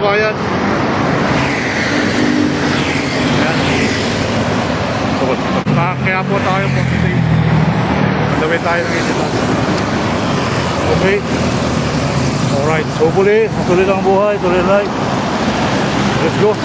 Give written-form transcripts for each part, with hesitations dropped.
kababayan. Ayan. So, kaya po tayo po today. Madawin tayo ng isipan. Okay. Alright. So, tuloy lang ang buhay. Tuloy lang life. Let's go.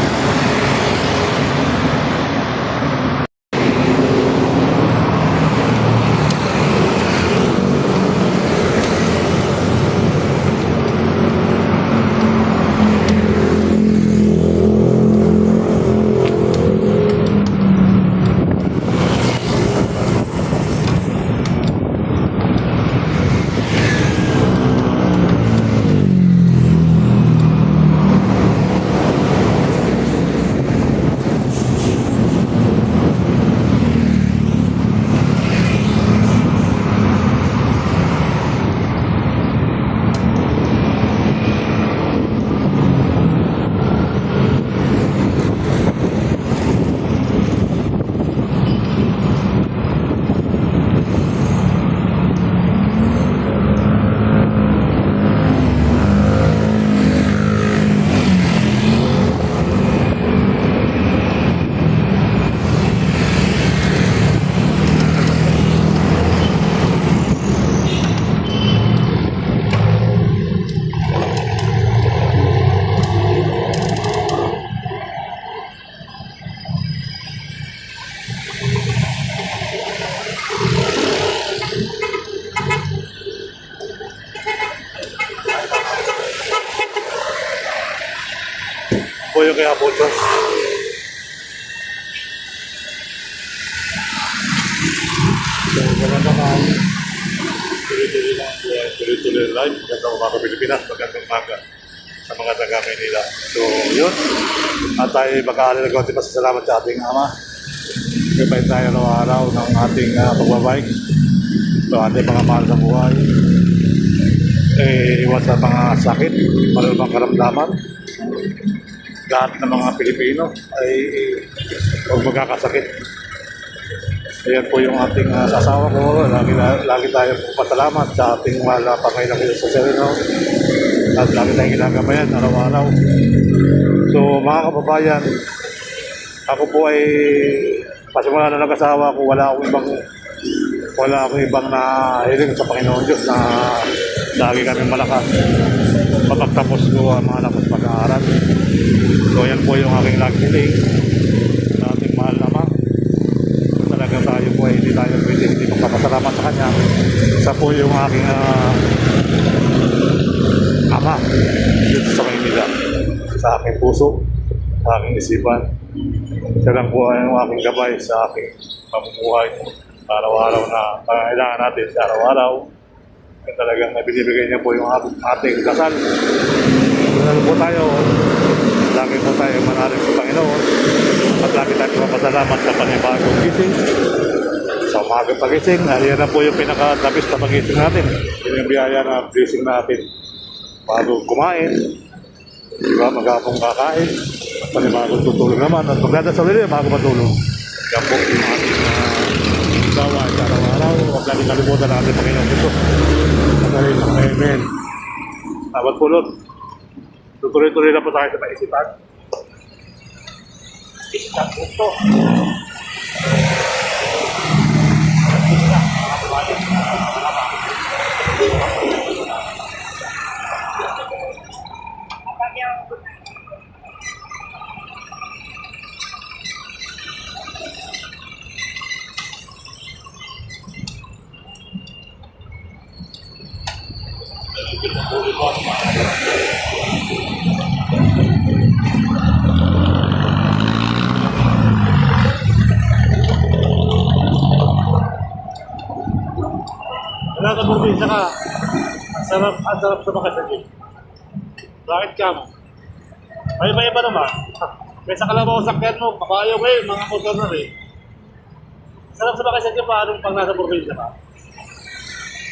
Po yung kaya po ito. So, wala naman. Tuloy-tuloy lang ang buhay. Tuloy-tuloy ang life. Magandang umaga Pilipinas. Magandang umaga sa mga taga Manila. So, yun. At tayo mag-aalala ng konti pasasalamat sa ating ama. Kapay tayo araw-araw ng ating pagbabike. So, ating mga mahal sa buhay. Iwas sa mga sakit, malulubang karamdaman. Lahat ng mga Pilipino ay huwag magkakasakit. Ayan po yung ating sasawa ko. Lagi tayo pasalamat sa ating mahal na Panginoong Hesus sa Sereno. At lagi tayong ginagabayan araw-araw. So mga kababayan, ako po ay pasimula na nag-asawa ko, wala akong ibang na hiling sa Panginoon Diyos na lagi kami malakas. Pagtapos ko ang mga anak ko sa pag-aaral. So yan po yung aking naghiling sa ating mahal na ama. Talaga tayo po ay hindi tayo pwede hindi magpapasalamat sa kanya. Isa po yung aking ama dito sa Maynila, sa aking puso, sa aking isipan. Siya lang po ay yung aking gabay sa aking pamumuhay araw-araw na pangangailangan natin sa araw-araw. Talagang binibigay niya po yung ating dasal. Lalo po tayo, lagi po tayo manalig sa Panginoon at lagi tayo mapasalamat sa panibagong gising. Sa umagang pagising, yan na po yung pinaka-tapis na pagising natin. Yun yung biyaya na gising natin bago kumain, diba, maghapong kakain, at panibagong tutulog naman at magdadasal ulit bago matulog. Yan po yung ating gawa sa araw-araw. Huwag natin kalimutan natin Panginoon dito. Amen. Sabat pulot. Tuloy-tuloy na po tayo sa paisipan. Isipan po ito. Wala ka probinsya ka. Ang sarap sa makasagin. Bakit ka mo? May iba naman. Kaysa kalabaw sakyan mo, kabayo mga motor na rin. Sarap sa makasagin paano pag nasa probinsya ka.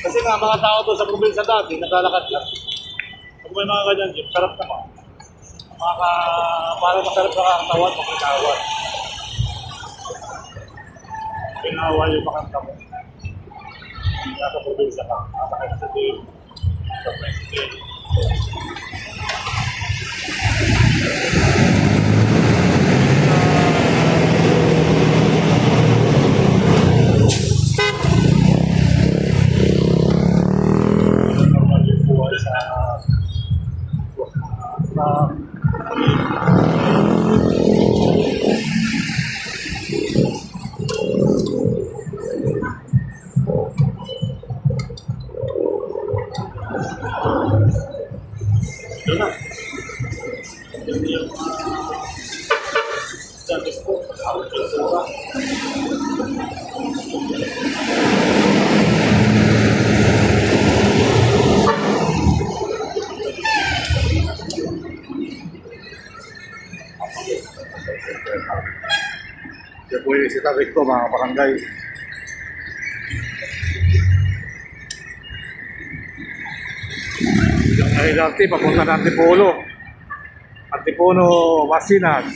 Kasi nga mga tao doon sa probinsya dati, naglalakad lang. Pag may mga ganyan jeep, sarap naman. Parang masarap na katawan, makakawan. Pinawa yung makanta mo. Nasa probinsya ka, nakakaya sa team, sa president. Yan po yung isitabik ko mga barangay. Yung LRT papunta ng Antipolo. Antipolo, Masinag.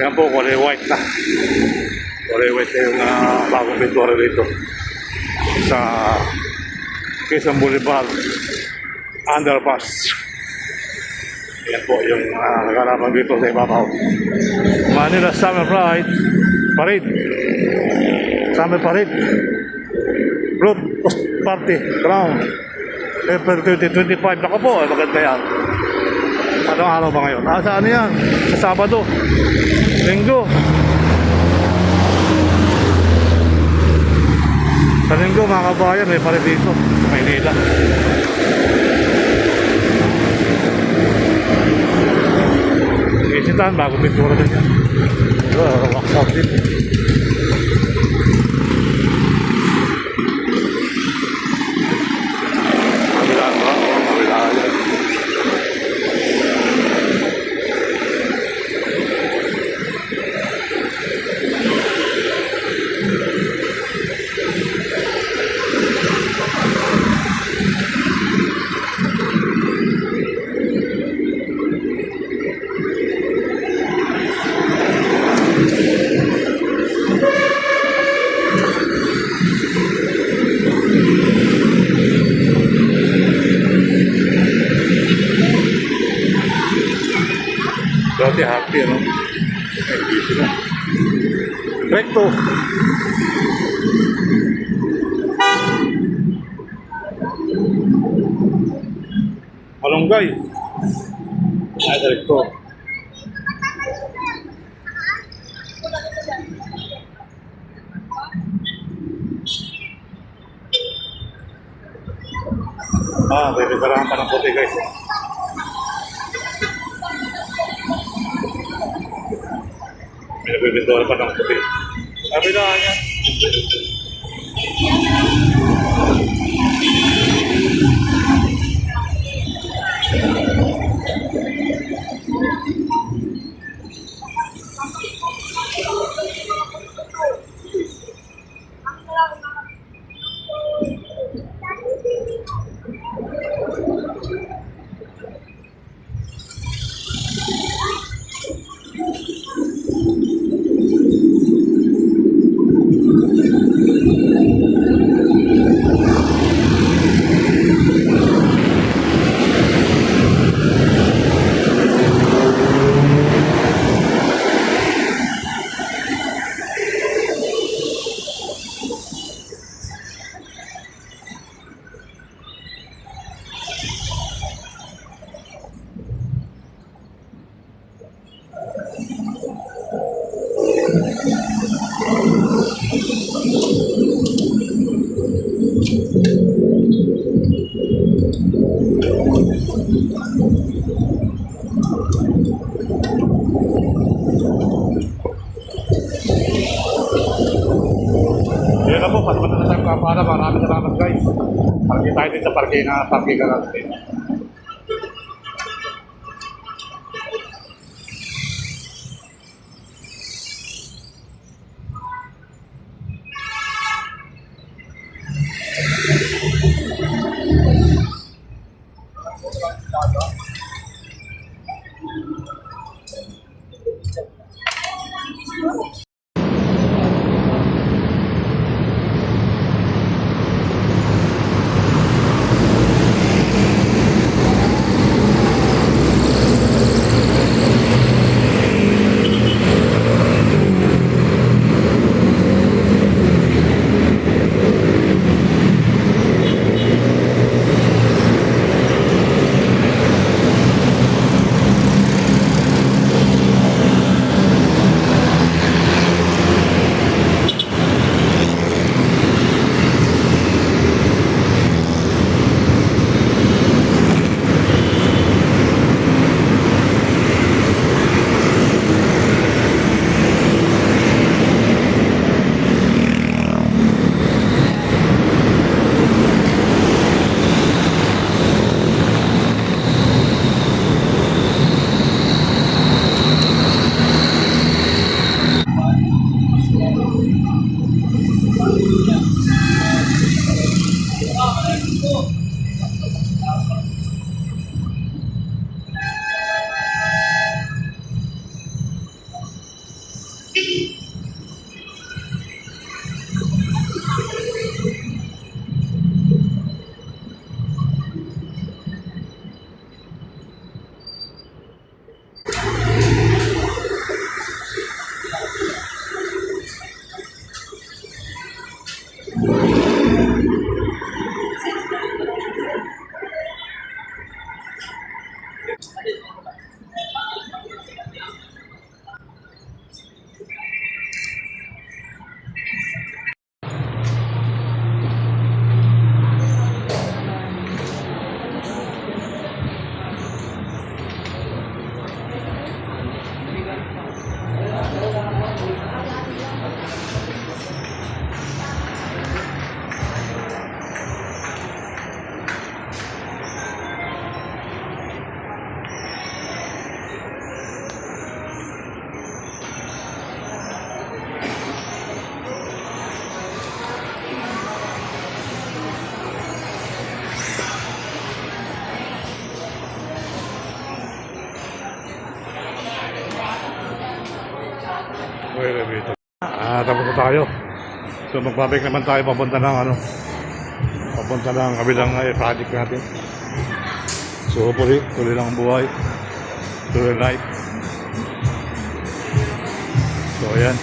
Yan po, kulay white na. Kulay white na yung bagong pintura dito. Sa Quezon Boulevard Underpass. Yan po yung nagarapan dito sa ibabaw. Manila Summer Parade. Summer Parade. Float Party Ground. April 2025. Naku po, maganda yan. Anong araw ba ngayon? Sa ano yan? Sa Sabado. Linggo. Sa Linggo mga kabayan, may parade dito. Maynila. Isitan, bago pintura din yan. Wax out din. Mabilaan ba? Mabilaan yan. Dati happy, ano? Ay, busy na. Recto. Malunggay. Ay, recto. Pwede sarahan pa ng puti, guys. May nagbibindoran pa ng puti. Sabi na niya. Yan na po, patuloy na tayo para maraming salamat guys. Parking tayo din sa parking natin. na tayo. So magbabalik naman tayo papunta ng papunta ng kabilang project natin. So hopefully, tuloy lang ang buhay. Tuloy life. So ayan.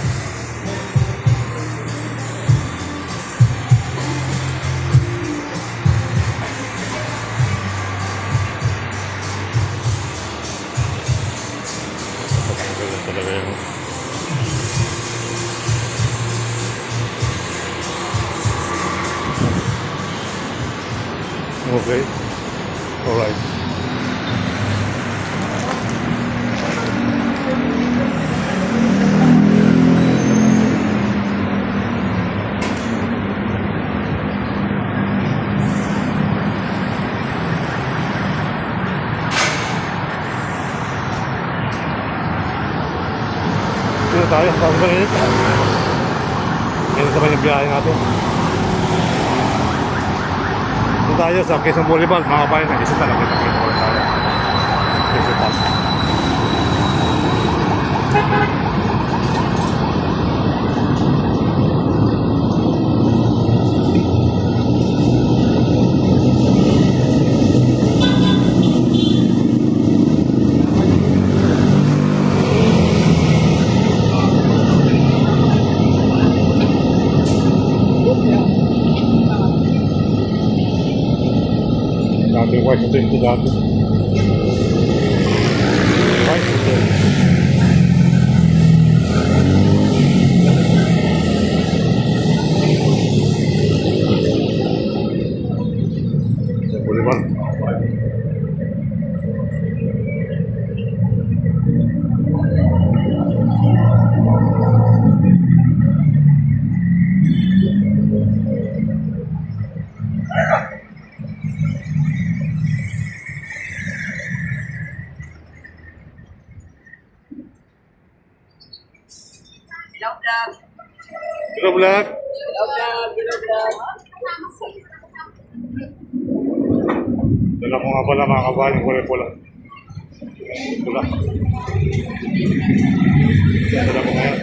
Talaga yun. Okay. Alright. Dito tayo, parang mainit. Ganito naman yung biyahe natin. Dito tayo sa Quezon Boulevard, mga kabayan. Nag-isa talaga kita tayo. Quezon tayo. Dati white ito yung dati. White ito. Sa Boulevard. Hello, vlog. Dala mo nga pala mga kabayan, pula-pula. Pula. Dala mo ngayon.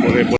Pula-pula.